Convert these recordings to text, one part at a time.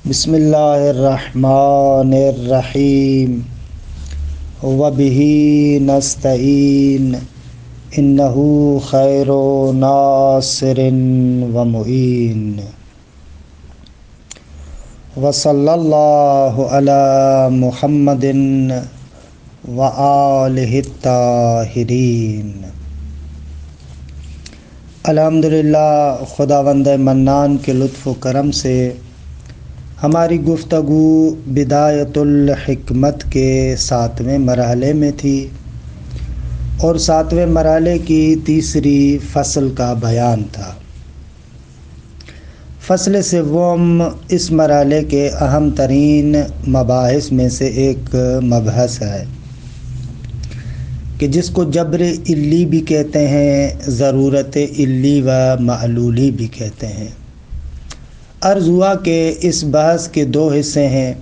بسم اللہ الرحمن الرحیم وبہ نستعین انہ خیر ناصر ومعین وصلی اللہ علی محمد وآلہ الطاہرین۔ الحمدللہ، خداوند منان کے لطف و کرم سے ہماری گفتگو بدایت الحکمت کے 7ویں مرحلے میں تھی اور 7ویں مرحلے کی تیسری فصل کا بیان تھا۔ فصل سوم اس مرحلے کے اہم ترین مباحث میں سے ایک مبحث ہے کہ جس کو جبر علی بھی کہتے ہیں، ضرورت علی و معلولی بھی کہتے ہیں۔ عرض ہوا کہ اس بحث کے 2 حصے ہیں۔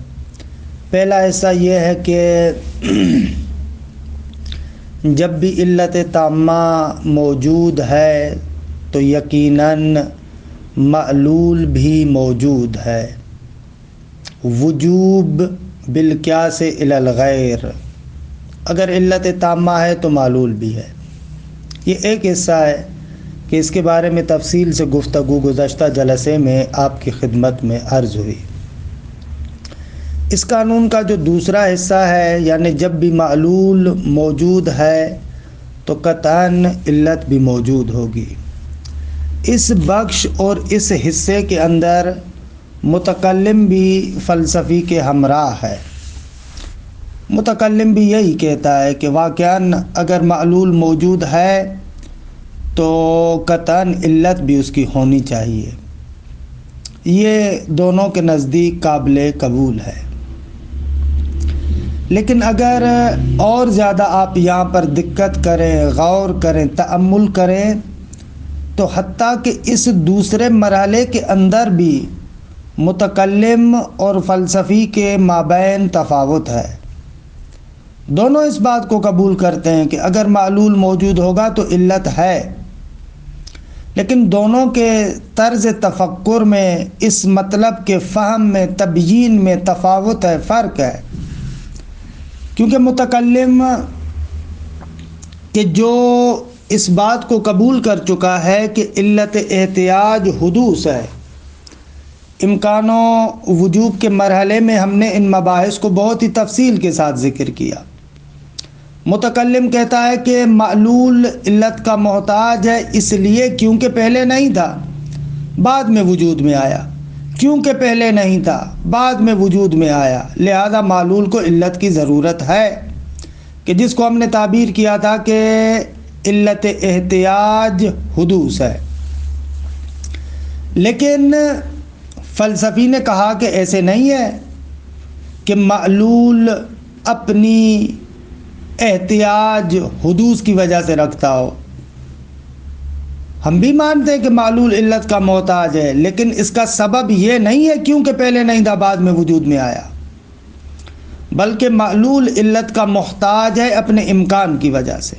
پہلا حصہ یہ ہے کہ جب بھی علت تامہ موجود ہے تو یقیناً معلول بھی موجود ہے۔ وجوب بالقیاس الی الغیر، اگر علت تامہ ہے تو معلول بھی ہے۔ یہ ایک حصہ ہے کہ اس کے بارے میں تفصیل سے گفتگو گزشتہ جلسے میں آپ کی خدمت میں عرض ہوئی۔ اس قانون کا جو دوسرا حصہ ہے، یعنی جب بھی معلول موجود ہے تو قطعاً علت بھی موجود ہوگی۔ اس بخش اور اس حصے کے اندر متکلم بھی فلسفی کے ہمراہ ہے۔ متکلم بھی یہی کہتا ہے کہ واقعاً اگر معلول موجود ہے تو قطعاً علت بھی اس کی ہونی چاہیے۔ یہ دونوں کے نزدیک قابل قبول ہے۔ لیکن اگر اور زیادہ آپ یہاں پر دقت کریں، غور کریں، تأمل کریں تو حتیٰ کہ اس دوسرے مرحلے کے اندر بھی متکلم اور فلسفی کے مابین تفاوت ہے۔ دونوں اس بات کو قبول کرتے ہیں کہ اگر معلول موجود ہوگا تو علت ہے، لیکن دونوں کے طرز تفکر میں، اس مطلب کے فہم میں، تبیین میں تفاوت ہے، فرق ہے۔ کیونکہ متکلم کہ جو اس بات کو قبول کر چکا ہے کہ علت احتیاج حدوث ہے، امکان و وجوب کے مرحلے میں ہم نے ان مباحث کو بہت ہی تفصیل کے ساتھ ذکر کیا۔ متکلم کہتا ہے کہ معلول علت کا محتاج ہے، اس لیے کیونکہ پہلے نہیں تھا، بعد میں وجود میں آیا، کیونکہ پہلے نہیں تھا، بعد میں وجود میں آیا، لہذا معلول کو علت کی ضرورت ہے، کہ جس کو ہم نے تعبیر کیا تھا کہ علت احتیاج حدوث ہے۔ لیکن فلسفی نے کہا کہ ایسے نہیں ہے کہ معلول اپنی احتیاج حدوث کی وجہ سے رکھتا ہو۔ ہم بھی مانتے ہیں کہ معلول علت کا محتاج ہے، لیکن اس کا سبب یہ نہیں ہے کیونکہ پہلے نہیں تھا بعد میں وجود میں آیا، بلکہ معلول علت کا محتاج ہے اپنے امکان کی وجہ سے،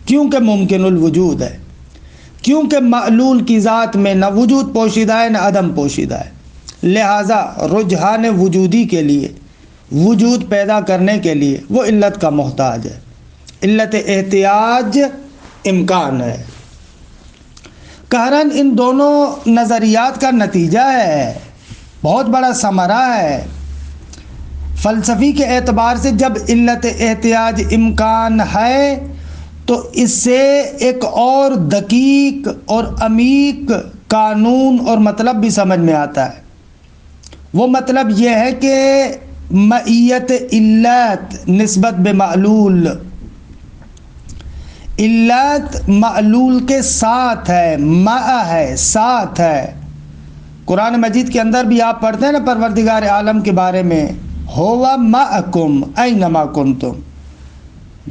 کیونکہ ممکن الوجود ہے، کیونکہ معلول کی ذات میں نہ وجود پوشیدہ ہے نہ عدم پوشیدہ ہے، لہٰذا رجحان وجودی کے لیے، وجود پیدا کرنے کے لیے وہ علت کا محتاج ہے۔ علت احتیاج امکان ہے۔ قہراً ان دونوں نظریات کا نتیجہ ہے، بہت بڑا ثمرہ ہے۔ فلسفی کے اعتبار سے جب علت احتیاج امکان ہے تو اس سے ایک اور دقیق اور عمیق قانون اور مطلب بھی سمجھ میں آتا ہے۔ وہ مطلب یہ ہے کہ معیت علت نسبت بمعلول، علت معلول کے ساتھ ہے، مع ہے، ساتھ ہے۔ قرآن مجید کے اندر بھی آپ پڑھتے ہیں نا پروردگار عالم کے بارے میں، ہوا معکم اینما کنتم،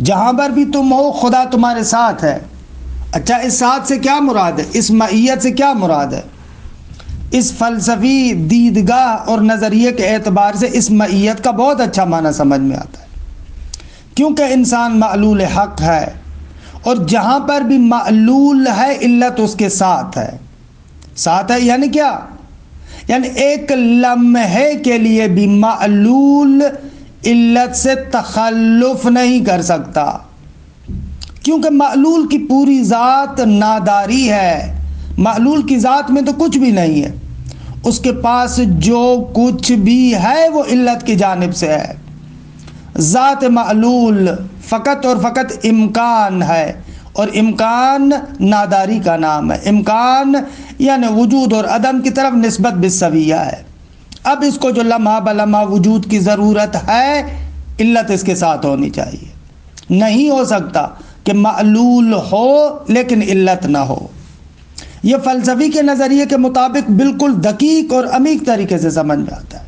جہاں پر بھی تم ہو خدا تمہارے ساتھ ہے۔ اچھا، اس ساتھ سے کیا مراد ہے؟ اس معیت سے کیا مراد ہے؟ اس فلسفی دیدگاہ اور نظریے کے اعتبار سے اس معیت کا بہت اچھا معنی سمجھ میں آتا ہے، کیونکہ انسان معلول حق ہے، اور جہاں پر بھی معلول ہے علت اس کے ساتھ ہے۔ ساتھ ہے یعنی کیا؟ یعنی ایک لمحے کے لیے بھی معلول علت سے تخلف نہیں کر سکتا، کیونکہ معلول کی پوری ذات ناداری ہے۔ معلول کی ذات میں تو کچھ بھی نہیں ہے، اس کے پاس جو کچھ بھی ہے وہ علت کی جانب سے ہے۔ ذات معلول فقط اور فقط امکان ہے، اور امکان ناداری کا نام ہے۔ امکان یعنی وجود اور عدم کی طرف نسبت بالسویہ ہے۔ اب اس کو جو لمحہ بلمحہ وجود کی ضرورت ہے، علت اس کے ساتھ ہونی چاہیے۔ نہیں ہو سکتا کہ معلول ہو لیکن علت نہ ہو۔ یہ فلسفی کے نظریے کے مطابق بالکل دقیق اور عمیق طریقے سے سمجھ میں آتا ہے،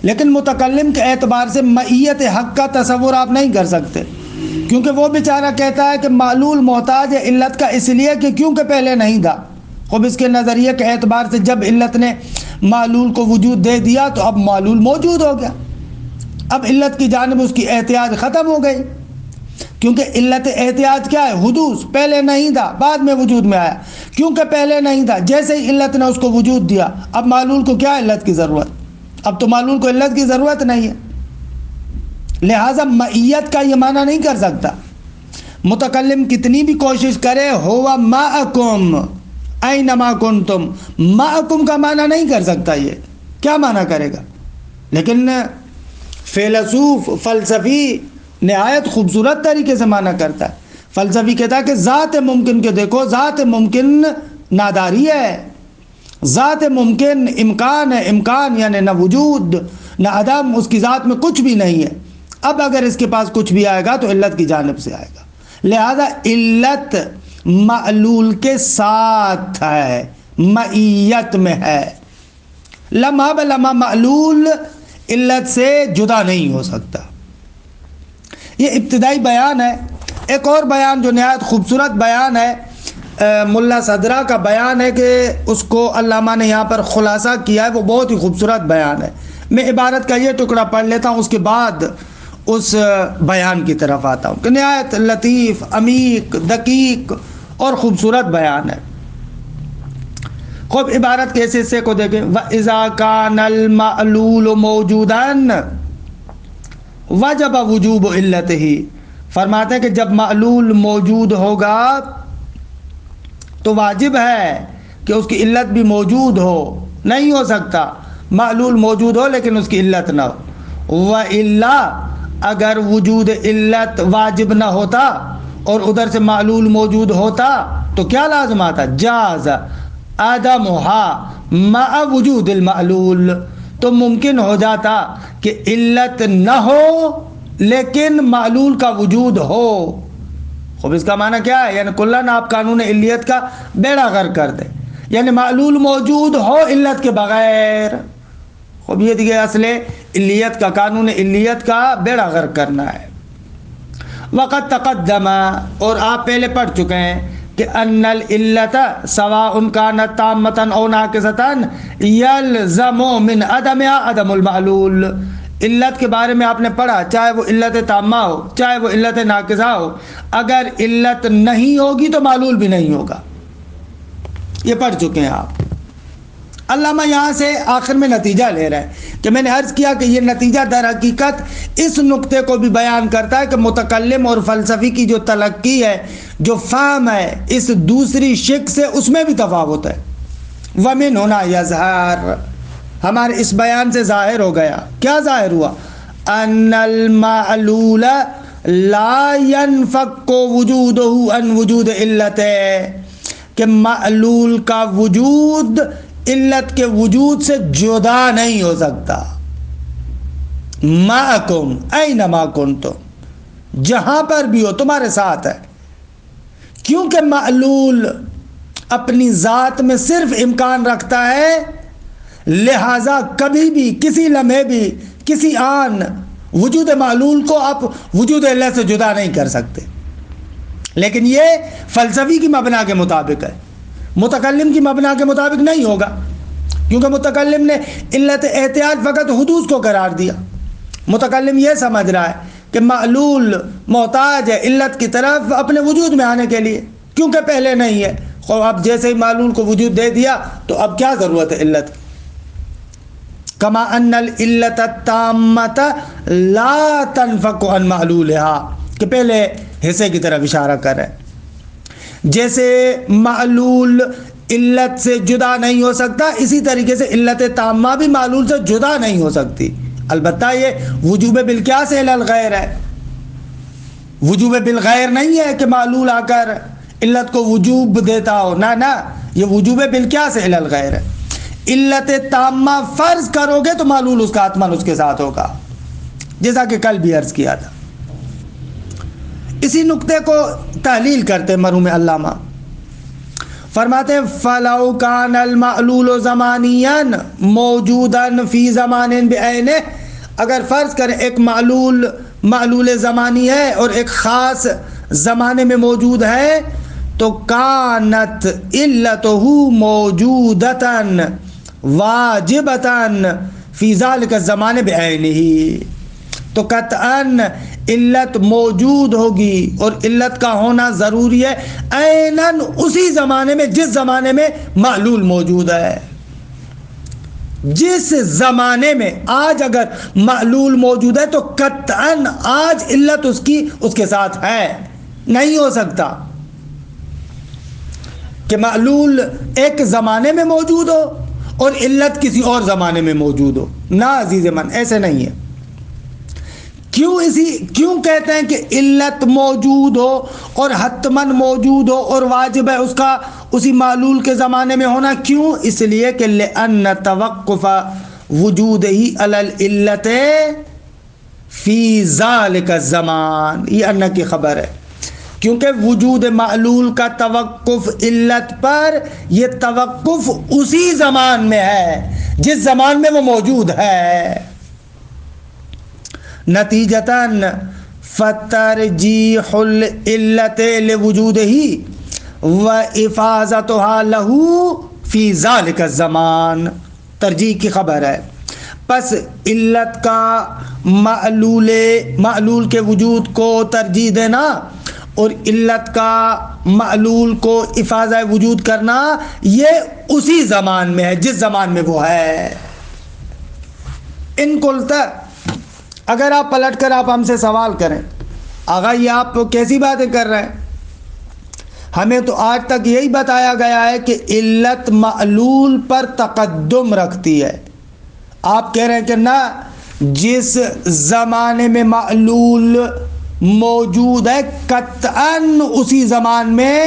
لیکن متکلم کے اعتبار سے معیت حق کا تصور آپ نہیں کر سکتے، کیونکہ وہ بیچارہ کہتا ہے کہ معلول محتاج ہے علت کا اس لیے کہ کیونکہ پہلے نہیں تھا۔ خب اس کے نظریے کے اعتبار سے جب علت نے معلول کو وجود دے دیا تو اب معلول موجود ہو گیا، اب علت کی جانب اس کی احتیاج ختم ہو گئی، کیونکہ علت احتیاج کیا ہے؟ حدوث، پہلے نہیں تھا بعد میں وجود میں آیا، کیونکہ پہلے نہیں تھا جیسے ہی علت نے اس کو وجود دیا، اب معلول کو کیا علت کی ضرورت؟ اب تو معلول کو علت کی ضرورت نہیں ہے، لہٰذا معیت کا یہ معنی نہیں کر سکتا۔ متکلم کتنی بھی کوشش کرے، ہوا معکم اینما کنتم، معکم کا معنی نہیں کر سکتا، یہ کیا معنی کرے گا؟ لیکن فیلسوف فلسفی نہایت خوبصورت طریقے سے معنی کرتا ہے۔ فلسفی کہتا ہے کہ ذات ممکن کے دیکھو، ذات ممکن ناداری ہے، ذات ممکن امکان ہے، امکان یعنی نہ وجود نہ عدم، اس کی ذات میں کچھ بھی نہیں ہے۔ اب اگر اس کے پاس کچھ بھی آئے گا تو علت کی جانب سے آئے گا، لہذا علت معلول کے ساتھ ہے، معیت میں ہے۔ لمحہ بلمحہ معلول علت سے جدا نہیں ہو سکتا۔ یہ ابتدائی بیان ہے۔ ایک اور بیان جو نہایت خوبصورت بیان ہے، ملا صدرہ کا بیان ہے کہ اس کو علامہ نے یہاں پر خلاصہ کیا ہے، وہ بہت ہی خوبصورت بیان ہے۔ میں عبارت کا یہ ٹکڑا پڑھ لیتا ہوں، اس کے بعد اس بیان کی طرف آتا ہوں کہ نہایت لطیف، عمیق، دقیق اور خوبصورت بیان ہے۔ خوب عبارت کے اس حصے کو دیکھیں، وَإِذَا كَانَ الْمَعْلُولُ مَوْجُودًا وَجَبَ وُجُوبُ عِلَّتِهِ، فرماتے ہیں کہ جب معلول موجود ہوگا تو واجب ہے کہ اس کی علت بھی موجود ہو۔ نہیں ہو سکتا معلول موجود ہو لیکن اس کی علت نہ ہو۔ وَإِلَّا، اگر وجود علت واجب نہ ہوتا اور ادھر سے معلول موجود ہوتا تو کیا لازم آتا؟ جاز عدمھا مع وجود المعلول، تو ممکن ہو جاتا کہ علت نہ ہو لیکن معلول کا وجود ہو۔ خوب اس کا معنی کیا ہے؟ یعنی کلن آپ قانون علیت کا بیڑا غرق کر دیں، یعنی معلول موجود ہو علت کے بغیر۔ خوب یہ دیکھیں اصل علیت کا، قانون علیت کا بیڑا غرق کرنا ہے۔ وقت تقدم، اور آپ پہلے پڑھ چکے ہیں کہ ان العلت سواء كانت تامة او ناقصة يلزم من عدمها عدم المعلول۔ علت کے بارے میں آپ نے پڑھا، چاہے وہ علت تامہ ہو چاہے وہ علت ناقصہ ہو، اگر علت نہیں ہوگی تو معلول بھی نہیں ہوگا، یہ پڑھ چکے ہیں آپ۔ علامہ یہاں سے آخر میں نتیجہ لے رہے ہیں کہ میں نے عرض کیا کہ یہ نتیجہ در حقیقت اس نقطے کو بھی بیان کرتا ہے کہ متکلم اور فلسفی کی جو تلقی ہے، جو فہم ہے اس دوسری شق سے، اس میں بھی تفاوت ہے۔ ومن ہونا یظہر، ہمارے اس بیان سے ظاہر ہو گیا، کیا ظاہر ہوا؟ ان المعلول لا ينفك وجوده عن وجود علته، کہ معلول کا وجود علت کے وجود سے جدا نہیں ہو سکتا۔ معکم اینما کنتم، جہاں پر بھی ہو تمہارے ساتھ ہے، کیونکہ معلول اپنی ذات میں صرف امکان رکھتا ہے، لہذا کبھی بھی کسی لمحے بھی کسی آن وجود معلول کو آپ وجود علت سے جدا نہیں کر سکتے۔ لیکن یہ فلسفی کی مبنا کے مطابق ہے، متکلم کی مبنا کے مطابق نہیں ہوگا، کیونکہ متکلم نے علت احتیاج فقط حدوث کو قرار دیا۔ متکلم یہ سمجھ رہا ہے کہ معلول محتاج ہے علت کی طرف اپنے وجود میں آنے کے لیے، کیونکہ پہلے نہیں ہے۔ اب جیسے ہی معلول کو وجود دے دیا تو اب کیا ضرورت ہے علت کی؟ کما ان العلت التامۃ لا تنفک عن معلولها، کہ پہلے حصے کی طرف اشارہ کر رہے ہیں، جیسے معلول علت سے جدا نہیں ہو سکتا، اسی طریقے سے علت تامہ بھی معلول سے جدا نہیں ہو سکتی۔ البتہ یہ وجوب بالقیاس الی الغیر ہے، وجوب بالغیر نہیں ہے کہ معلول آ کر علت کو وجوب دیتا ہو، نہ یہ وجوب بالقیاس الی الغیر ہے۔ علت تامہ فرض کرو گے تو معلول اس کا حتماً اس کے ساتھ ہوگا، جیسا کہ کل بھی عرض کیا تھا۔ اسی نقطے کو تحلیل کرتے مرحوم علامہ فرماتے ہیں فَلَوْ كَانَ الْمَعْلُولُ زَمَانِيًّا مَوْجُودًا فِي زَمَانٍ بِعَيْنِهِ، اگر فرض کریں ایک معلول زمانی ہے اور ایک خاص زمانے میں موجود ہے، تو کانت علتہ موجودتاً واجبتاً فی ذالک الزمان بعینہ، تو قطعاً علت موجود ہوگی اور علت کا ہونا ضروری ہے عیناً اسی زمانے میں جس زمانے میں معلول موجود ہے۔ جس زمانے میں آج اگر معلول موجود ہے تو قطعاً آج علت اس کے ساتھ ہے، نہیں ہو سکتا کہ معلول ایک زمانے میں موجود ہو اور علت کسی اور زمانے میں موجود ہو، نہ عزیز من، ایسے نہیں ہے۔ کیوں کہتے ہیں کہ علت موجود ہو اور حتماً موجود ہو اور واجب ہے اس کا اسی معلول کے زمانے میں ہونا؟ کیوں؟ اس لیے کہ لأن توقف وجودہ علی العلت فی ذالک الزمان، یہ ان کی خبر ہے، کیونکہ وجود معلول کا توقف علت پر، یہ توقف اسی زمان میں ہے جس زمان میں وہ موجود ہے۔ نتیجتاً فترجیح العلت لوجودہ وافاظتها له فی ذالک الزمان، ترجیح کی خبر ہے، پس علت کا معلول کے وجود کو ترجیح دینا اور علت کا معلول کو افاظہ وجود کرنا یہ اسی زمان میں ہے جس زمان میں وہ ہے۔ ان قلت، اگر آپ پلٹ کر آپ ہم سے سوال کریں آغا یہ آپ کیسی باتیں کر رہے ہیں، ہمیں تو آج تک یہی بتایا گیا ہے کہ علت معلول پر تقدم رکھتی ہے، آپ کہہ رہے ہیں کہ نہ، جس زمانے میں معلول موجود ہے قطعاً اسی زمان میں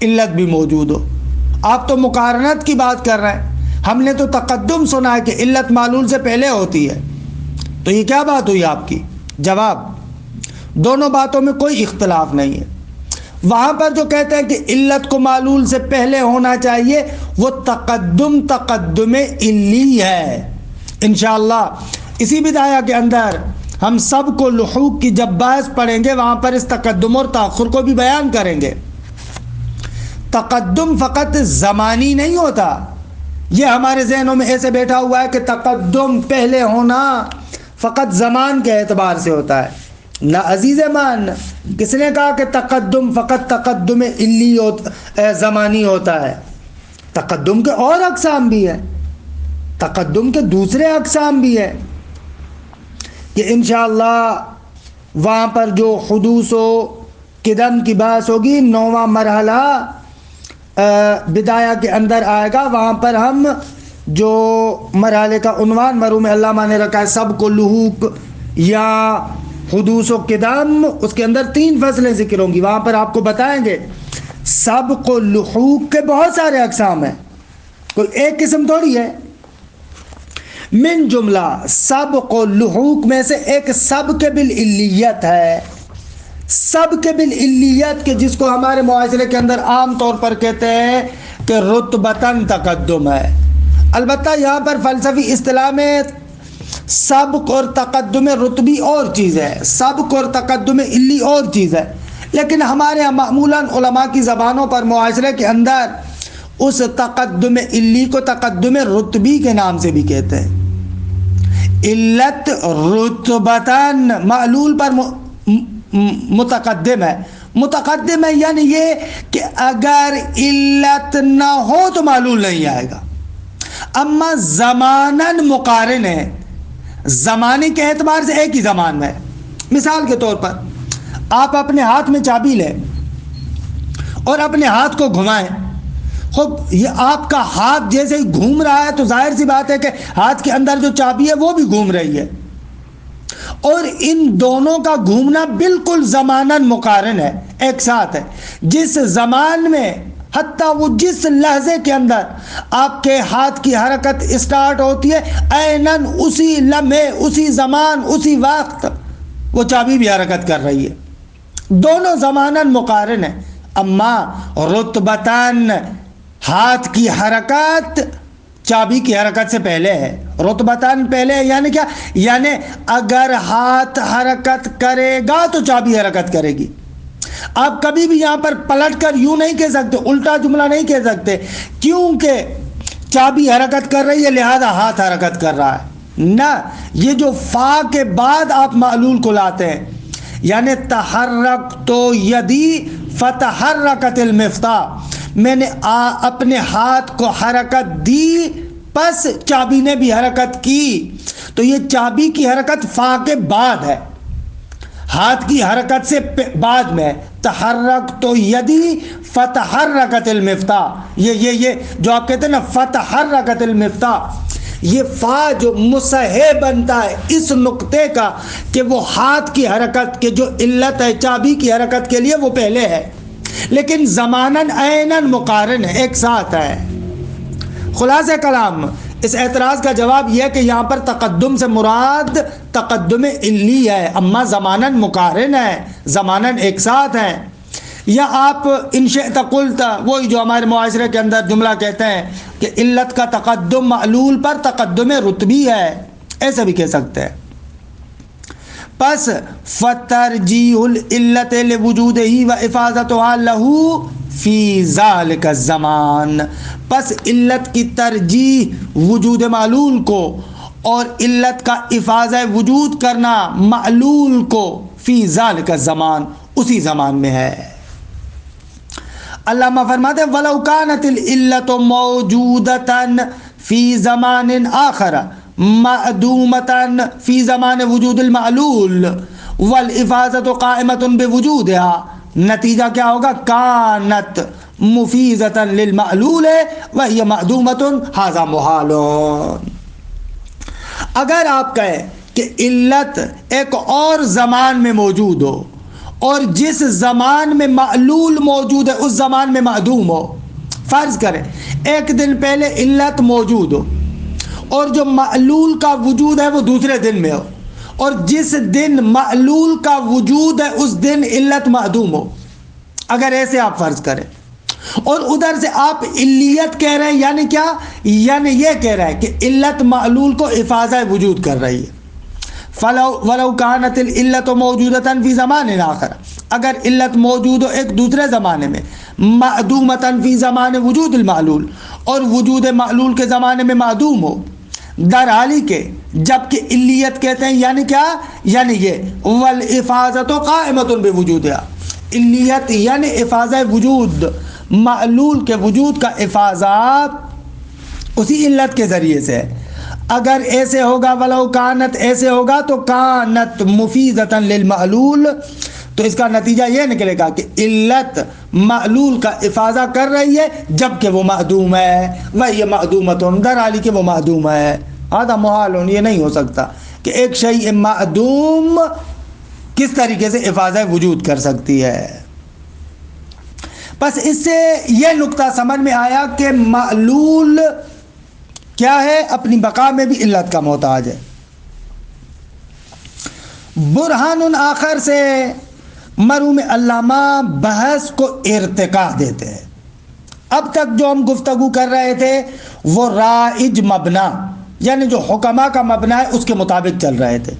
علت بھی موجود ہو۔ آپ تو مقارنت کی بات کر رہے ہیں، ہم نے تو تقدم سنا ہے کہ علت معلول سے پہلے ہوتی ہے، تو یہ کیا بات ہوئی آپ کی؟ جواب، دونوں باتوں میں کوئی اختلاف نہیں ہے۔ وہاں پر جو کہتے ہیں کہ علت کو معلول سے پہلے ہونا چاہیے، وہ تقدم علی ہے۔ انشاءاللہ اسی بدایہ کے اندر ہم سب کو لحوق کی جب بحث پڑھیں گے وہاں پر اس تقدم اور تاخر کو بھی بیان کریں گے۔ تقدم فقط زمانی نہیں ہوتا، یہ ہمارے ذہنوں میں ایسے بیٹھا ہوا ہے کہ تقدم پہلے ہونا فقط زمان کے اعتبار سے ہوتا ہے۔ نہ عزیز مان، کس نے کہا کہ تقدم فقط تقدم علی زمانی ہوتا ہے؟ تقدم کے اور اقسام بھی ہیں، تقدم کے دوسرے اقسام بھی ہیں کہ انشاءاللہ وہاں پر جو حدوث و قدم کی بحث ہوگی، 9واں مرحلہ بدایہ کے اندر آئے گا، وہاں پر ہم جو مرحلے کا عنوان مرحوم علامہ نے رکھا ہے سب کو لحوق یا حدوث و قدم، اس کے اندر 3 فصلیں ذکر ہوں گی، وہاں پر آپ کو بتائیں گے سبق و لحوق کے بہت سارے اقسام ہیں، کوئی ایک قسم تھوڑی ہے۔ من جملہ سبق و لحوق میں سے ایک سبق بالعلیت ہے، سبق بالعلیت کے جس کو ہمارے معاشرے کے اندر عام طور پر کہتے ہیں کہ رتبتاً تقدم ہے۔ البتہ یہاں پر فلسفی اصطلاح میں سبق اور تقدم رتبی اور چیز ہے، سبق اور تقدم علی اور چیز ہے، لیکن ہمارے یہاں معمولاً علماء کی زبانوں پر معاشرے کے اندر اس تقدم علی کو تقدم رتبی کے نام سے بھی کہتے ہیں۔ علت رتبتاً معلول پر متقدم ہے، متقدم ہے یعنی یہ کہ اگر علت نہ ہو تو معلول نہیں آئے گا. اما زماناً مقارن ہے، زمانے کے اعتبار سے ایک ہی زمان میں. مثال کے طور پر آپ اپنے ہاتھ میں چابی لیں اور اپنے ہاتھ کو گھمائیں. خب یہ آپ کا ہاتھ جیسے ہی گھوم رہا ہے تو ظاہر سی بات ہے کہ ہاتھ کے اندر جو چابی ہے وہ بھی گھوم رہی ہے، اور ان دونوں کا گھومنا بالکل زماناً مقارن ہے، ایک ساتھ ہے. جس زمان میں حتیٰ وہ جس لحظے کے اندر آپ کے ہاتھ کی حرکت اسٹارٹ ہوتی ہے، عیناً اسی لمحے، اسی زمان، اسی وقت وہ چابی بھی حرکت کر رہی ہے. دونوں زماناً مقارن ہیں. اما رتبتاً ہاتھ کی حرکت چابی کی حرکت سے پہلے ہے. رتبتاً پہلے ہے یعنی کیا؟ یعنی اگر ہاتھ حرکت کرے گا تو چابی حرکت کرے گی. آپ کبھی بھی یہاں پر پلٹ کر یوں نہیں کہہ سکتے، الٹا جملہ نہیں کہہ سکتے کیونکہ چابی حرکت کر رہی ہے لہذا ہاتھ حرکت کر رہا ہے. نہ، یہ جو فا کے بعد آپ معلول کو لاتے ہیں، یعنی تحرک تو یدی فتحرکت المفتاح، میں نے اپنے ہاتھ کو حرکت دی پس چابی نے بھی حرکت کی، تو یہ چابی کی حرکت فا کے بعد ہے، ہاتھ کی حرکت سے بعد میں. تحرک تو یدی فتحرکت المفتاح، یہ جو آپ کہتے ہیں نا فتحرکت المفتاح، یہ فا جو مصحح بنتا ہے اس نقطے کا کہ وہ ہاتھ کی حرکت کے جو علت ہے چابی کی حرکت کے لیے وہ پہلے ہے، لیکن زماناً عیناً مقارن ہے، ایک ساتھ ہے. خلاصہ کلام اس اعتراض کا جواب یہ ہے کہ یہاں پر تقدم سے مراد تقدم علی ہے، اما زماناً مقارن ہے، زماناً ایک ساتھ ہے. یا آپ ان شئت قلت، وہی جو ہمارے معاشرے کے اندر جملہ کہتے ہیں کہ علت کا تقدم معلول پر تقدم رتبی ہے، ایسا بھی کہہ سکتے ہیں. پس فترجیح العلت لوجودہ و افاظتها له فی ذلک الزمان، پس علت کی ترجیح وجود معلول کو اور علت کا افاظہ وجود کرنا معلول کو فی ذلک الزمان، اسی زمان میں ہے. علامہ فرماتے ہیں وَلَوْ كَانَتِ الْعِلَّةُ مَوْجُودَةً فِي زَمَانٍ آخَرَ مَعْدُومَةً فِي زَمَانِ وُجُودِ الْمَعْلُولِ وَالْإِفَاظَةُ قَائِمَةٌ بِوُجُودِهَا، نتیجہ کیا ہوگا؟ كَانَتْ مُفِيزَةً لِلْمَعْلُولِ وَهِيَ مَعْدُومَةٌ هَذَا مُحَالٌ. اگر آپ کہیں کہ علت ایک اور زمان میں موجود ہو اور جس زمان میں معلول موجود ہے اس زمان میں معدوم ہو، فرض کریں ایک دن پہلے علت موجود ہو اور جو معلول کا وجود ہے وہ دوسرے دن میں ہو، اور جس دن معلول کا وجود ہے اس دن علت معدوم ہو، اگر ایسے آپ فرض کریں، اور ادھر سے آپ علیت کہہ رہے ہیں، یعنی کیا؟ یعنی یہ کہہ رہے ہیں کہ علت معلول کو افاظہ وجود کر رہی ہے. وَلَوْ كَانَتِ الْعِلَّةُ مَوْجُودَةً فِي زَمَانٍ آخَرَ، اگر علت موجود ہو ایک دوسرے زمانے میں، مَعْدُومَةً فِي زَمَانِ وُجُودِ الْمَعْلُولِ، اور وجود معلول کے زمانے میں معدوم ہو، در حالی کے جبکہ علیت کہتے ہیں، یعنی کیا؟ یعنی یہ وَالْإِفَاظَةُ قَائِمَةٌ بِوُجُودِهَا، علیت یعنی افاظہ وجود، معلول کے وجود کا افاظہ اسی علت کے ذریعے سے ہے. اگر ایسے ہوگا ولو کانت، ایسے ہوگا تو کانت مفیدۃ للمعلول، تو اس کا نتیجہ یہ نکلے گا کہ علت معلول کا افاظہ کر رہی ہے جبکہ وہ معدوم ہے، وہی معدومۃ، در حالی کہ وہ معدوم ہے. هذا محال، یہ نہیں ہو سکتا کہ ایک شیء معدوم کس طریقے سے افاظہ وجود کر سکتی ہے. بس اس سے یہ نقطہ سمجھ میں آیا کہ معلول کیا ہے، اپنی بقا میں بھی علت کا محتاج ہے. برہان آخر سے مرحوم علامہ بحث کو ارتقا دیتے ہیں. اب تک جو ہم گفتگو کر رہے تھے وہ رائج مبنا، یعنی جو حکمہ کا مبنا ہے اس کے مطابق چل رہے تھے.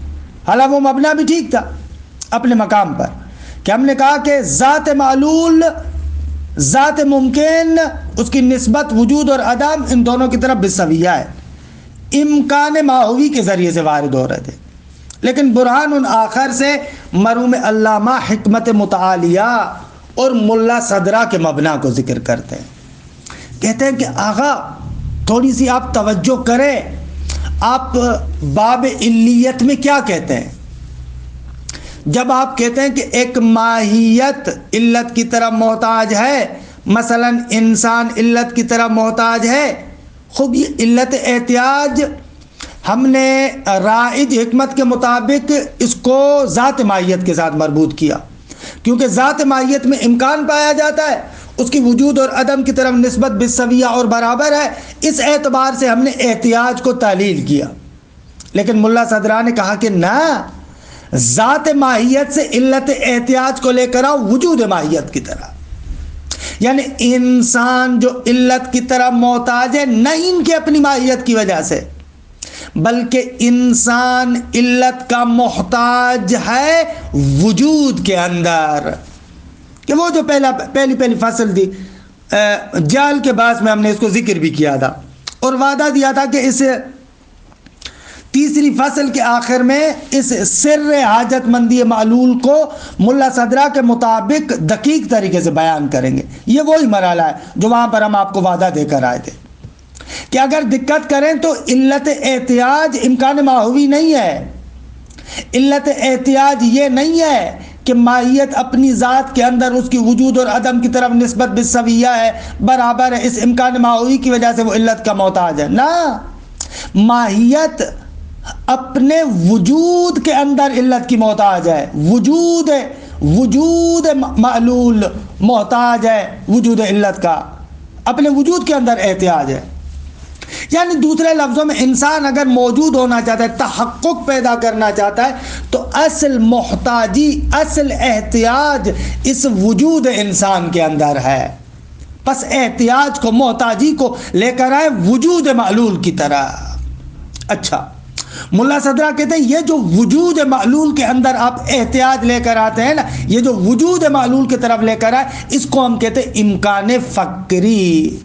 حالانکہ وہ مبنا بھی ٹھیک تھا اپنے مقام پر، کہ ہم نے کہا کہ ذات معلول، ذات ممکن، اس کی نسبت وجود اور عدم ان دونوں کی طرف بالسویہ ہے، امکان ماہوی کے ذریعے سے وارد ہو رہے تھے. لیکن برہان آخر سے مرحوم علامہ حکمت متعالیہ اور ملا صدرہ کے مبنا کو ذکر کرتے ہیں. کہتے ہیں کہ آغا تھوڑی سی آپ توجہ کریں، آپ باب علیت میں کیا کہتے ہیں؟ جب آپ کہتے ہیں کہ ایک ماہیت علت کی طرف محتاج ہے، مثلا انسان علت کی طرف محتاج ہے، خود یہ علت احتیاج ہم نے رائج حکمت کے مطابق اس کو ذات ماہیت کے ساتھ مربوط کیا، کیونکہ ذات ماہیت میں امکان پایا جاتا ہے، اس کی وجود اور عدم کی طرف نسبت بالسویہ اور برابر ہے، اس اعتبار سے ہم نے احتیاج کو تعلیل کیا. لیکن ملا صدرہ نے کہا کہ نہ، ذات ماہیت سے علت احتیاج کو لے کر آؤ وجود ماہیت کی طرح. یعنی انسان جو علت کی طرف محتاج ہے نہیں ان کے اپنی ماہیت کی وجہ سے، بلکہ انسان علت کا محتاج ہے وجود کے اندر. کہ وہ جو پہلی فصل تھی جال کے باعث میں ہم نے اس کو ذکر بھی کیا تھا اور وعدہ دیا تھا کہ اس تیسری فصل کے آخر میں اس سر حاجت مندی معلول کو ملا صدرہ کے مطابق دقیق طریقے سے بیان کریں گے. یہ وہی مرحلہ ہے جو وہاں پر ہم آپ کو وعدہ دے کر آئے تھے کہ اگر دقت کریں تو علت احتیاج امکان ماہوی نہیں ہے. علت احتیاج یہ نہیں ہے کہ ماہیت اپنی ذات کے اندر اس کی وجود اور عدم کی طرف نسبت بالسویہ ہے، برابر ہے، اس امکان ماہوی کی وجہ سے وہ علت کا محتاج ہے. نہ، ماہیت اپنے وجود کے اندر علت کی محتاج ہے. وجود معلول محتاج ہے وجود علت کا، اپنے وجود کے اندر احتیاج ہے. یعنی دوسرے لفظوں میں انسان اگر موجود ہونا چاہتا ہے، تحقق پیدا کرنا چاہتا ہے، تو اصل محتاجی، اصل احتیاج اس وجود انسان کے اندر ہے. پس احتیاج کو، محتاجی کو لے کر آئے وجود معلول کی طرح. اچھا، ملا صدرہ کہتے ہیں یہ جو وجود معلول کے اندر آپ احتیاج لے کر آتے ہیں نا، یہ جو وجود معلول کی طرف لے کر آئے، اس کو ہم کہتے ہیں امکان فکری.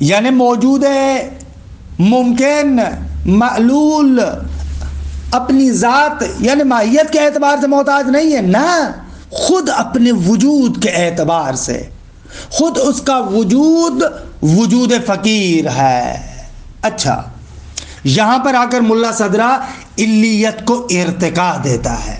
یعنی موجود ہے، ممکن، معلول اپنی ذات یعنی ماہیت کے اعتبار سے محتاج نہیں ہے، نہ، خود اپنے وجود کے اعتبار سے، خود اس کا وجود فقیر ہے. اچھا، یہاں پر آ کر ملا صدرہ علیت کو ارتقا دیتا ہے.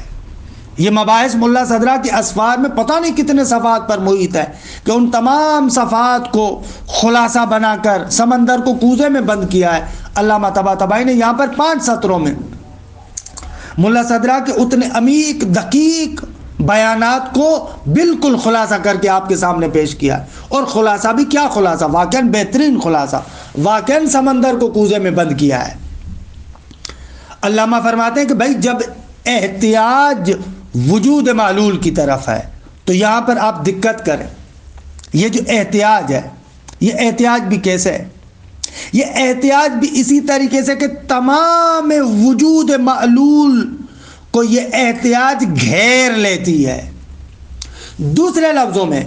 یہ مباحث ملا صدرہ کے اسفار میں پتہ نہیں کتنے صفحات پر محیط ہے کہ ان تمام صفحات کو خلاصہ بنا کر سمندر کو کوزے میں بند کیا ہے علامہ طباطبائی نے. یہاں پر 5 سطروں میں ملا صدرہ کے اتنے عمیق دقیق بیانات کو بالکل خلاصہ کر کے آپ کے سامنے پیش کیا. اور خلاصہ بھی کیا خلاصہ، واقعاً بہترین خلاصہ، واقعاً سمندر کو کوزے میں بند کیا ہے. علامہ فرماتے ہیں کہ بھائی جب احتیاج وجود معلول کی طرف ہے تو یہاں پر آپ دقت کریں. یہ جو احتیاج ہے، یہ احتیاج بھی کیسے ہے؟ یہ احتیاج بھی اسی طریقے سے کہ تمام وجود معلول کو یہ احتیاج گھیر لیتی ہے. دوسرے لفظوں میں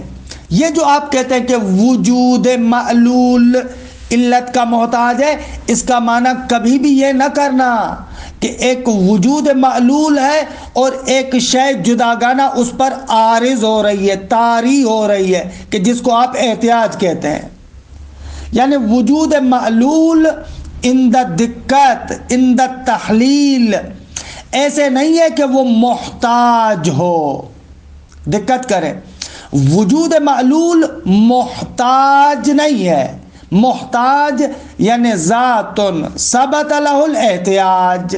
یہ جو آپ کہتے ہیں کہ وجود معلول علت کا محتاج ہے، اس کا معنی کبھی بھی یہ نہ کرنا کہ ایک وجود معلول ہے اور ایک شے جداگانہ اس پر عارض ہو رہی ہے، طاری ہو رہی ہے، کہ جس کو آپ احتیاج کہتے ہیں. یعنی وجود معلول عند دقت، عند تحلیل ایسے نہیں ہے کہ وہ محتاج ہو. دقت کریں، وجود معلول محتاج نہیں ہے. محتاج یعنی ذات ثبت لہ الاحتیاج،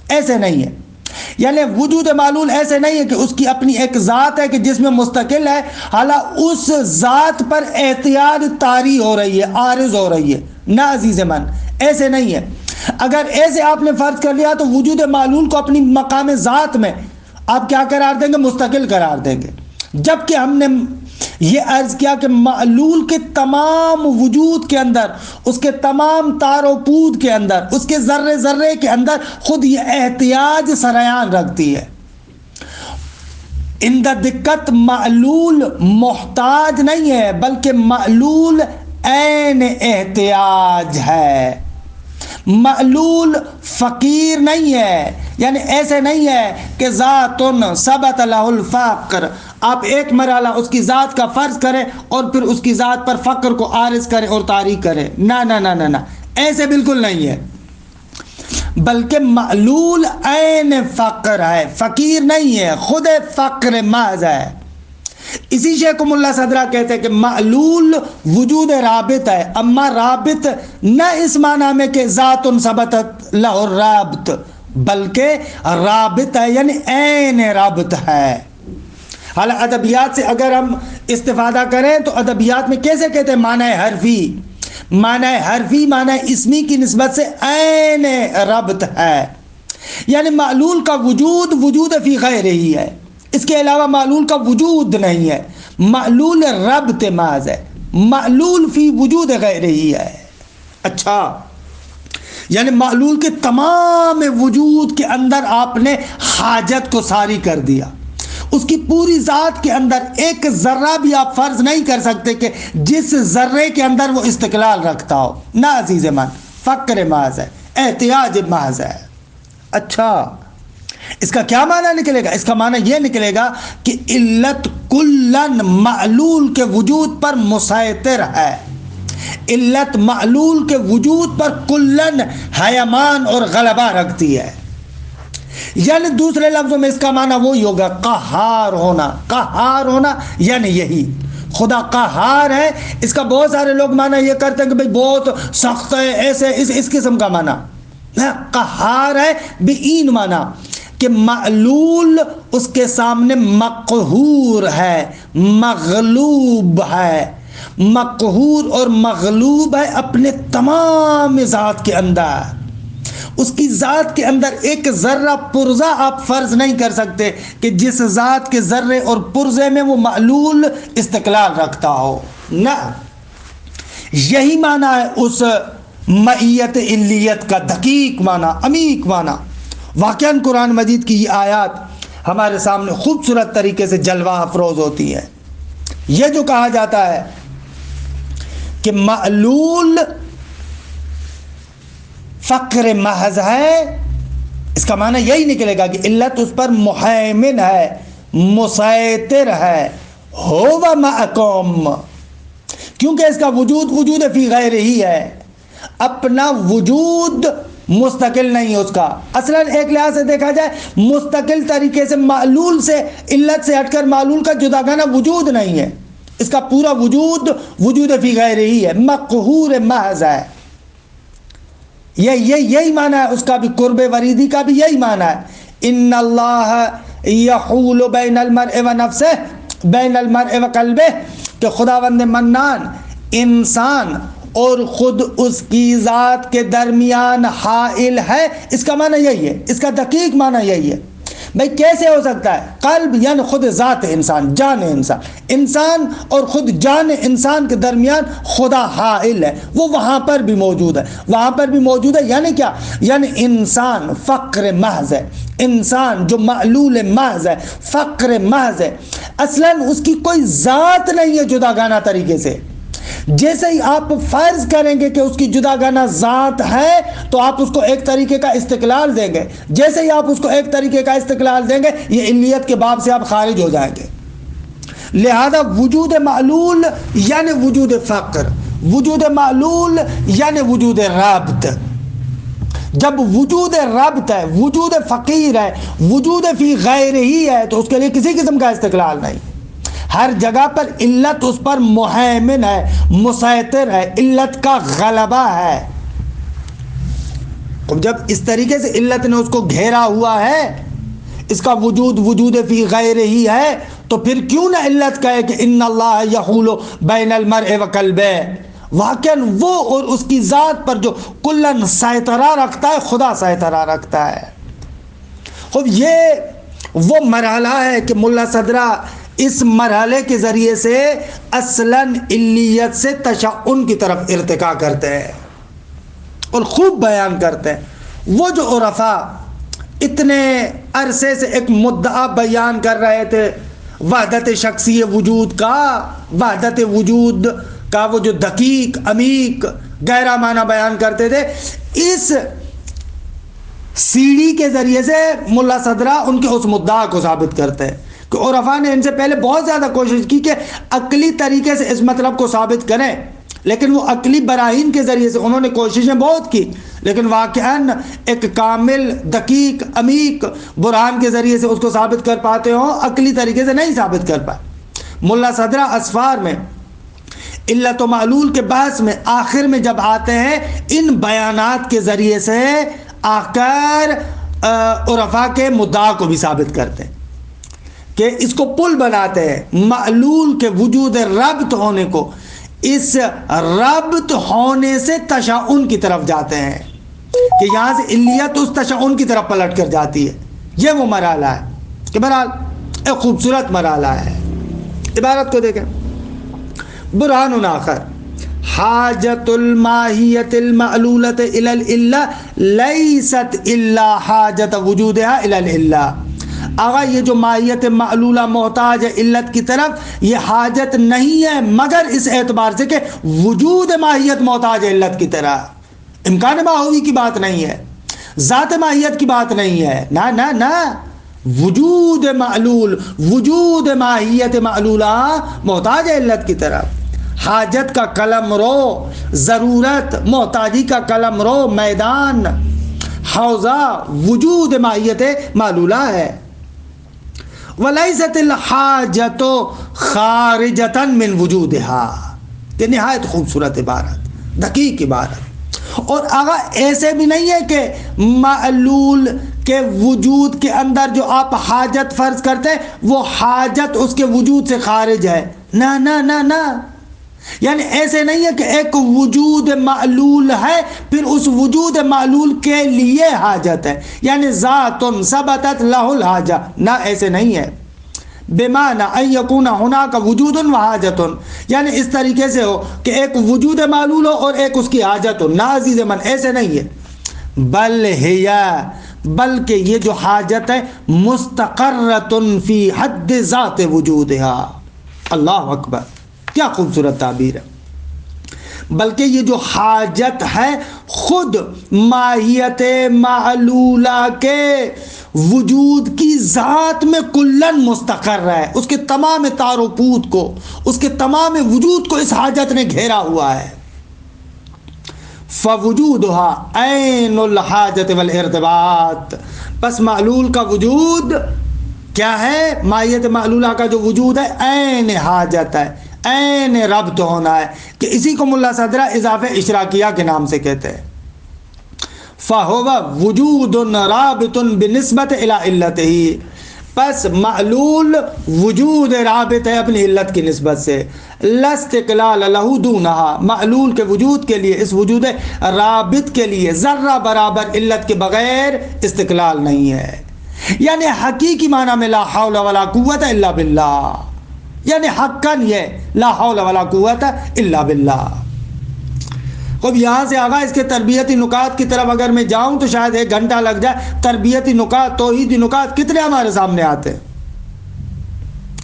ایسے نہیں ہے. یعنی وجود معلول ایسے نہیں ہے کہ اس کی اپنی ایک ذات ہے کہ جس میں مستقل ہے، حالانکہ اس ذات پر احتیاج طاری ہو رہی ہے، عارض ہو رہی ہے. نہ عزیز من، ایسے نہیں ہے. اگر ایسے آپ نے فرض کر لیا تو وجود معلول کو اپنی مقام ذات میں آپ کیا قرار دیں گے؟ مستقل قرار دیں گے. جبکہ ہم نے یہ عرض کیا کہ معلول کے تمام وجود کے اندر، اس کے تمام تار و پود کے اندر، اس کے ذرے ذرے کے اندر خود یہ احتیاج سریان رکھتی ہے. عند دقت معلول محتاج نہیں ہے، بلکہ معلول عین احتیاج ہے. معلول فقیر نہیں ہے، یعنی ایسے نہیں ہے کہ ذات ثبت لہ الفقر، آپ ایک مرحلہ اس کی ذات کا فرض کریں اور پھر اس کی ذات پر فقر کو عارض کریں اور تاریک کریں، نہ نہ نہ نہ نہ، ایسے بالکل نہیں ہے، بلکہ معلول عین فقر ہے، فقیر نہیں ہے، خود فقر محض ہے۔ اسی شیخ ملا صدرہ کہتے ہیں کہ معلول وجود رابط ہے، اما رابط نہ اس معنی میں کہ ذات ثبتت لہ الرابط، بلکہ رابط ہے یعنی عین رابط ہے۔ حالا ادبیات سے اگر ہم استفادہ کریں تو ادبیات میں کیسے کہتے ہیں؟ معنی حرفی، معنی حرفی معنی اسمی کی نسبت سے عین ربط ہے، یعنی معلول کا وجود وجود فی غیر ہی ہے، اس کے علاوہ معلول کا وجود نہیں ہے، معلول ربط محض ہے، معلول فی وجود غیر ہی ہے۔ اچھا، یعنی معلول کے تمام وجود کے اندر آپ نے حاجت کو ساری کر دیا، اس کی پوری ذات کے اندر ایک ذرہ بھی آپ فرض نہیں کر سکتے کہ جس ذرے کے اندر وہ استقلال رکھتا ہو، نہ عزیز من، فقر محض ہے، احتیاج محض ہے۔ اچھا، اس کا کیا معنی نکلے گا؟ اس کا معنی یہ نکلے گا کہ علت کلن معلول کے وجود پر مسیطر ہے، علت معلول کے وجود پر کلن حیمان اور غلبہ رکھتی ہے، یعنی دوسرے لفظوں میں اس کا معنی وہی ہوگا، قہار ہونا، قہار ہونا یعنی یہی، خدا قہار ہے۔ اس کا بہت سارے لوگ معنی یہ کرتے ہیں کہ بھئی بہت سخت ہے، ایسے اس قسم کا معنی، قہار ہے بین معنی کہ معلول اس کے سامنے مقہور ہے، مغلوب ہے، مقہور اور مغلوب ہے اپنے تمام ذات کے اندر، اس کی ذات کے اندر ایک ذرہ پرزہ آپ فرض نہیں کر سکتے کہ جس ذات کے ذرے اور پرزے میں وہ معلول استقلال رکھتا ہو، نہ، یہی معنی ہے اس معیت علیت کا دقیق معنی، عمیق معنی۔ واقعاً قرآن مجید کی یہ آیات ہمارے سامنے خوبصورت طریقے سے جلوہ افروز ہوتی ہے۔ یہ جو کہا جاتا ہے کہ معلول فقر محض ہے، اس کا معنی یہی نکلے گا کہ علت اس پر محیمن ہے، مسیطر ہے، ہو معکم، کیونکہ اس کا وجود وجود فی غیر ہی ہے، اپنا وجود مستقل نہیں ہے اس کا۔ اصلا ایک لحاظ سے دیکھا جائے مستقل طریقے سے معلول سے، علت سے ہٹ کر معلول کا جداگانہ وجود نہیں ہے، اس کا پورا وجود وجود فی غیر ہی ہے، مقہور محض ہے۔ یہی معنی ہے اس کا بھی، قرب وریدی کا بھی یہی معنی ہے، ان اللہ یحول بین المرء و نفسہ بین المرء و قلبہ، کہ خداوند منان انسان اور خود اس کی ذات کے درمیان حائل ہے، اس کا معنی یہی ہے، اس کا دقیق معنی یہی ہے۔ بھئی کیسے ہو سکتا ہے؟ قلب یعنی خود ذات انسان، جان انسان، انسان اور خود جان انسان کے درمیان خدا حائل ہے، وہ وہاں پر بھی موجود ہے، وہاں پر بھی موجود ہے، یعنی کیا؟ یعنی انسان فقر محض ہے، انسان جو معلول محض ہے، فقر محض ہے، اصلاً اس کی کوئی ذات نہیں ہے جداگانہ طریقے سے۔ جیسے ہی آپ فرض کریں گے کہ اس کی جداگانہ ذات ہے تو آپ اس کو ایک طریقے کا استقلال دیں گے، جیسے ہی آپ اس کو ایک طریقے کا استقلال دیں گے یہ علیت کے باب سے آپ خارج ہو جائیں گے۔ لہذا وجود معلول یعنی وجود فقر، وجود معلول یعنی وجود ربط۔ جب وجود ربط ہے، وجود فقیر ہے، وجود فی غیر ہی ہے تو اس کے لیے کسی قسم کا استقلال نہیں، ہر جگہ پر علت اس پر محیمن ہے، مسیطر ہے، علت کا غلبہ ہے۔ جب اس طریقے سے علت نے اس کو گھیرا ہوا ہے، اس کا وجود وجود فی غیر ہی ہے، تو پھر کیوں نہ علت کہے کہ ان اللہ یحول بین المرء و قلبہ، واقعاً وہ اور اس کی ذات پر جو کلن سیطرہ رکھتا ہے، خدا سیطرہ رکھتا ہے۔ خب یہ وہ مرحلہ ہے کہ ملا صدرہ اس مرحلے کے ذریعے سے اصلاً علیت سے تشعن کی طرف ارتقا کرتے ہیں اور خوب بیان کرتے ہیں۔ وہ جو عرفاء اتنے عرصے سے ایک مدعا بیان کر رہے تھے وحدت شخصی وجود کا، وحدت وجود کا وہ جو دقیق عمیق گہرا معنی بیان کرتے تھے، اس سیڑھی کے ذریعے سے ملا صدرہ ان کے اس مدعا کو ثابت کرتے ہیں کہ عرفاء نے ان سے پہلے بہت زیادہ کوشش کی کہ عقلی طریقے سے اس مطلب کو ثابت کریں، لیکن وہ عقلی براہین کے ذریعے سے انہوں نے کوششیں بہت کی، لیکن واقعاً ایک کامل دقیق عمیق برہان کے ذریعے سے اس کو ثابت کر پاتے ہوں، عقلی طریقے سے نہیں ثابت کر پائے۔ ملا صدرہ اسفار میں علت و معلول کے بحث میں آخر میں جب آتے ہیں، ان بیانات کے ذریعے سے آ کر عرفاء کے مدعا کو بھی ثابت کرتے ہیں کہ اس کو پل بناتے ہیں، معلول کے وجود ربط ہونے کو اس ربط ہونے سے تشاؤن کی طرف جاتے ہیں کہ یہاں سے علیت اس تشاؤن کی طرف پلٹ کر جاتی ہے۔ یہ وہ مرحلہ ہے کہ بہرحال ایک خوبصورت مرحلہ ہے۔ عبارت کو دیکھیں، برہان آخر حاجت الماہیت المعلولت الی العلہ لیست الا حاجت وجودها الی العلہ۔ آغا یہ جو ماہیت معلولہ محتاج ہے علت کی طرف، یہ حاجت نہیں ہے مگر اس اعتبار سے کہ وجود ماہیت محتاج ہے علت کی طرح۔ امکان ماہوی کی بات نہیں ہے، ذات ماہیت کی بات نہیں ہے، نہ نہ نہ، وجود معلول، وجود ماہیت معلولہ محتاج ہے علت کی طرف۔ حاجت کا قلم رو، ضرورت محتاجی کا قلم رو میدان، حوضہ وجود ماہیت معلولہ ہے۔ وَلَيْسَتِ الْحَاجَةُ خَارِجَةً مِّن وُجُودِهَا۔ یہ نہایت خوبصورت عبارت، دقیق عبارت۔ اور آگا ایسے بھی نہیں ہے کہ معلول کے وجود کے اندر جو آپ حاجت فرض کرتے ہیں وہ حاجت اس کے وجود سے خارج ہے، نہ نہ نہ نہ، یعنی ایسے نہیں ہے کہ ایک وجود معلول ہے پھر اس وجود معلول کے لیے حاجت ہے، یعنی ذات ثبتت لہ الحاجہ، نہ ایسے نہیں ہے۔ بمعنی ان یکون ہناک وجود و حاجت، یعنی اس طریقے سے ہو کہ ایک وجود معلول ہو اور ایک اس کی حاجت ہو، نہ عزیز من ایسے نہیں ہے۔ بل ہی، بلکہ یہ جو حاجت ہے مستقرۃ فی حد ذات وجودها۔ اللہ اکبر، کیا خوبصورت تعبیر ہے۔ بلکہ یہ جو حاجت ہے خود ماہیت معلولہ کے وجود کی ذات میں کلن مستقر ہے، اس کے تمام تار و پود کو، اس کے تمام وجود کو اس حاجت نے گھیرا ہوا ہے۔ فوجودها عین الحاجت والارتباط، پس معلول کا وجود کیا ہے؟ ماہیت معلولہ کا جو وجود ہے عین حاجت ہے، عین ربط ہونا ہے، کہ اسی کو ملا صدرہ اضافہ اشراکیہ کے نام سے کہتے ہیں۔ فَهُوَ وُجُودٌ رَابِطٌ بِنِسْبَةِ إِلَىٰ عِلَّتِهِ، پس معلول وجود رابط ہے اپنی علت کی نسبت سے۔ لا استقلال لہ دونہا، معلول کے وجود کے لیے، اس وجود رابط کے لیے ذرہ برابر علت کے بغیر استقلال نہیں ہے، یعنی حقیقی معنی میں لا حول ولا قوت الا باللہ، یعنی حقاً یہ لا حول ولا قوت الا باللہ۔ اب یہاں سے آگا اس کے تربیتی نکات کی طرف اگر میں جاؤں تو شاید 1 گھنٹہ لگ جائے۔ تربیتی نکات، توحیدی نکات کتنے ہمارے سامنے آتے ہیں۔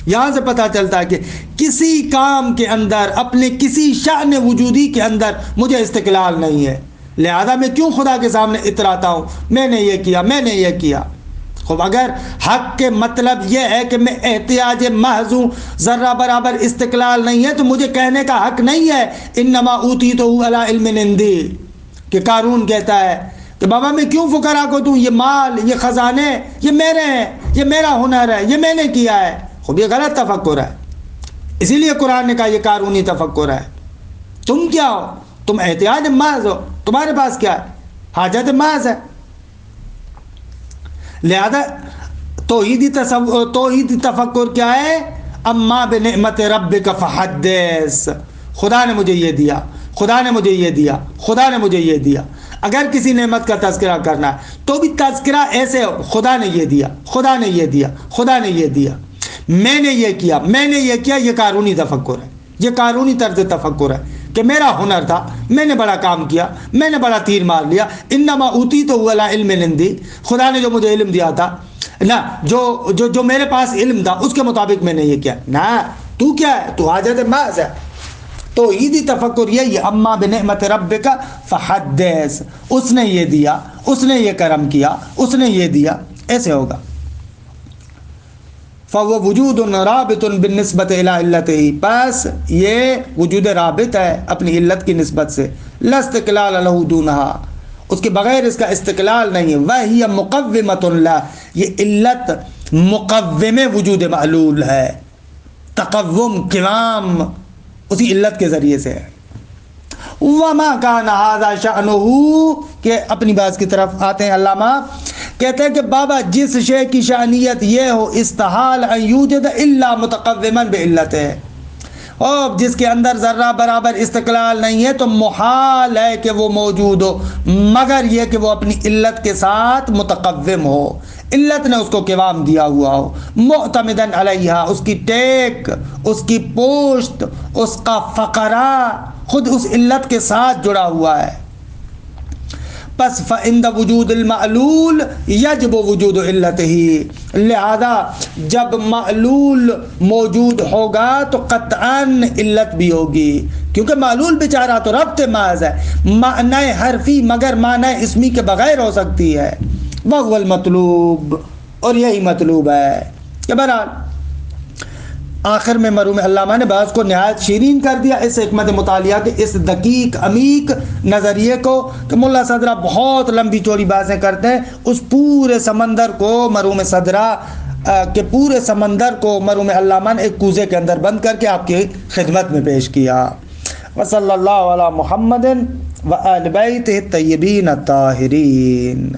یہاں سے پتہ چلتا ہے کہ کسی کام کے اندر، اپنے کسی شأن وجودی کے اندر مجھے استقلال نہیں ہے، لہذا میں کیوں خدا کے سامنے اتراتا ہوں میں نے یہ کیا، میں نے یہ کیا۔ خب اگر حق کے مطلب یہ ہے کہ میں احتیاج محض ہوں، ذرہ برابر استقلال نہیں ہے، تو مجھے کہنے کا حق نہیں ہے انما اوتیتہ علی علم عندی، کہ قارون کہتا ہے کہ بابا میں کیوں فقراء کو دوں، یہ مال، یہ خزانے یہ میرے ہیں، یہ میرا ہنر ہے، یہ میں نے کیا ہے۔ خب یہ غلط تفکر ہے، اسی لیے قرآن نے کہا یہ قارونی تفکر ہے۔ تم کیا ہو؟ تم احتیاج محض ہو، تمہارے پاس کیا ہے؟ حاجت محض ہے۔ لہذا توحیدی تفکر کیا ہے؟ اما بنعمت ربک فحدث، خدا نے مجھے یہ دیا، خدا نے مجھے یہ دیا، خدا نے مجھے یہ دیا۔ اگر کسی نعمت کا تذکرہ کرنا ہے تو بھی تذکرہ ایسے ہو، خدا نے یہ دیا، خدا نے یہ دیا، خدا نے یہ دیا، میں نے یہ کیا، میں نے یہ کیا۔ یہ قارونی تفکر ہے، یہ قارونی طرز تفکر ہے کہ میرا ہنر تھا، میں نے بڑا کام کیا، میں نے بڑا تیر مار لیا۔ انما اوتیتہ علی علم عندی، خدا نے جو مجھے علم دیا تھا نہ، جو میرے پاس علم تھا اس کے مطابق میں نے یہ کیا۔ نہ، تو کیا ہے؟ تو حاجت محض ہے، توحیدی تفکر یہی اما بنعمت ربک فحدث، اس نے یہ دیا، اس نے یہ کرم کیا، اس نے یہ دیا، ایسے ہوگا. فَهُوَ وُجُودٌ رَابِطٌ بِالنِّسْبَةِ إِلَىٰ عِلَّتِهِ، پس یہ وجود رابط ہے اپنی علت کی نسبت سے. لا استقلال له دونها، اس کے بغیر اس کا استقلال نہیں ہے. وَهِيَ مُقَوِّمَةٌ لَهُ، یہ علت مقوم وجود معلول ہے، تقوم قوام اسی علت کے ذریعے سے ہے. وَمَا كَانَ هَذَا شَأْنُهُ، کہ اپنی بات کی طرف آتے ہیں. علامہ کہتے ہیں کہ بابا جس شے کی شانیت یہ ہو استحال ان یوجد الا متقوما بعلتہ، اور جس کے اندر ذرہ برابر استقلال نہیں ہے تو محال ہے کہ وہ موجود ہو مگر یہ کہ وہ اپنی علت کے ساتھ متقوم ہو، علت نے اس کو قوام دیا ہوا ہو، معتمدن علیہا، اس کی ٹیک، اس کی پوشت، اس کا فقرہ خود اس علت کے ساتھ جڑا ہوا ہے. پس فعند وجود المعلول یجب وجود علتہ، لہذا جب معلول موجود ہوگا تو قطعاً علت بھی ہوگی، کیونکہ معلول بیچارہ تو ربط محض ہے، معنی حرفی مگر معنی اسمی کے بغیر ہو سکتی ہے. وہو المطلوب، اور یہی مطلوب ہے. کہ بہرحال آخر میں مرحوم علامہ نے بات کو نہایت شیرین کر دیا اس حکمت مطالعہ کے اس دقیق عمیق نظریے کو کہ ملا صدرہ بہت لمبی چوڑی باتیں کرتے ہیں. اس پورے سمندر کو مرحوم صدرہ کے پورے سمندر کو مرحوم علامہ نے ایک کوزے کے اندر بند کر کے آپ کی خدمت میں پیش کیا. وصلی اللہ علی محمد وآل بیتہ الطیبین الطاہرین.